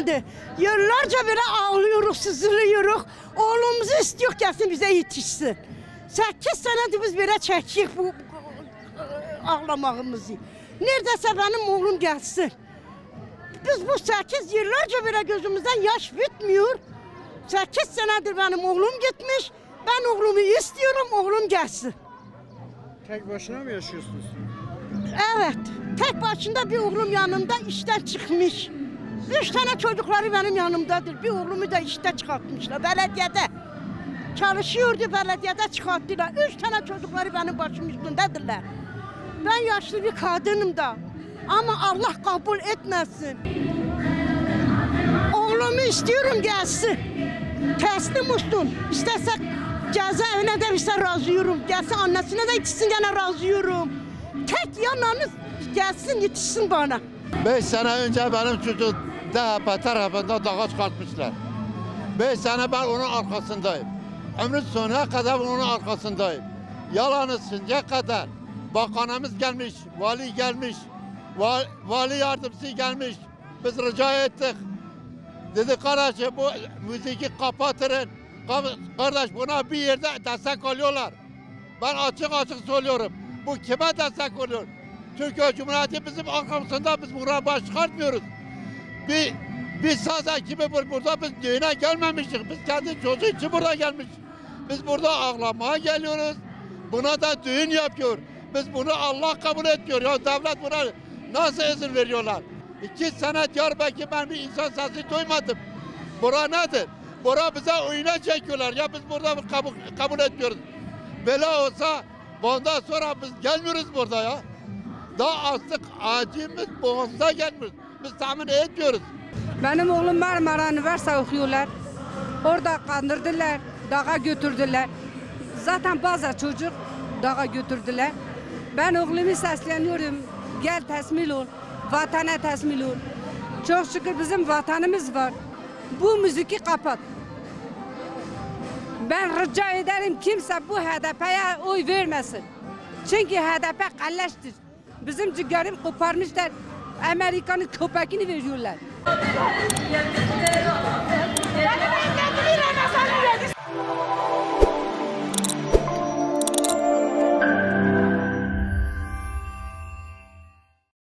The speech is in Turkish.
geldi. Yıllarca böyle ağlıyoruz, sızılıyoruz. Oğlumuzu istiyor gelsin bize yetişsin. 8 senedir biz böyle çekik bu ağlamağımızı. Neredeyse benim oğlum gelsin. Biz bu 8 yıllarca böyle gözümüzden yaş bitmiyor. 8 senedir benim oğlum gitmiş. Ben oğlumu istiyorum, oğlum gelsin. Tek başına mı yaşıyorsunuz? Evet, tek başında bir oğlum yanımda işten çıkmış. 3 tane çocukları benim yanımdadır. Bir oğlumu da işte çıkartmışlar belediyede. Çalışıyordu belediyede çıkarttılar. 3 tane çocukları benim başım üstündedirler. Ben yaşlı bir kadınım da. Ama Allah kabul etmesin. Oğlumu istiyorum gelsin. Teslim olsun. İstersek cezaevine de bilse razıyım. Gelsin annesine de yetişsin gene razıyım. Tek yananız gelsin yetişsin bana. 5 sene önce benim çocuğum DHP tarafından dağa çıkartmışlar. 5 sene ben onun arkasındayım. Ömrün sonuna kadar onun arkasındayım. Yalanı şimdiye kadar bakanımız gelmiş, vali gelmiş, vali yardımcısı gelmiş. Biz rica ettik. Dedi kardeşim bu müziği kapatırın. Kardeş buna bir yerde destek alıyorlar. Ben açık söylüyorum. Bu kime destek oluyor? Türkiye Cumhuriyeti bizim arkamızda, biz buraya baş çıkartmıyoruz. Bir saz ekibi burada biz düğüne gelmemiştik. Biz kendi çocuğu için burada gelmiş. Biz burada ağlamaya geliyoruz. Buna da düğün yapıyor. Biz bunu Allah kabul etmiyor. Ya devlet buna nasıl izin veriyorlar? 2 sene Diyarbakır ben bir insan sesi duymadım. Bura nedir? Bura bize oyuna çekiyorlar. Ya biz burada kabul etmiyoruz. Böyle olsa bundan sonra biz gelmiyoruz burada ya. Daha artık acımız boğazda gelmiyoruz. Biz tahmin etmiyoruz. Benim oğlum Marmara Üniversitesi okuyorlar. Orada kandırdılar, dağa götürdüler. Zaten bazı çocuk dağa götürdüler. Ben oğlumu sesleniyorum. Gel teslim ol, vatana teslim ol. Çok şükür bizim vatanımız var. Bu müziği kapat. Ben rica ederim kimse bu HDP'ye oy vermesin. Çünkü HDP kalleştir. Bizim ciğerimi koparmışlar. Amerika'nın köpeğini veriyorlar.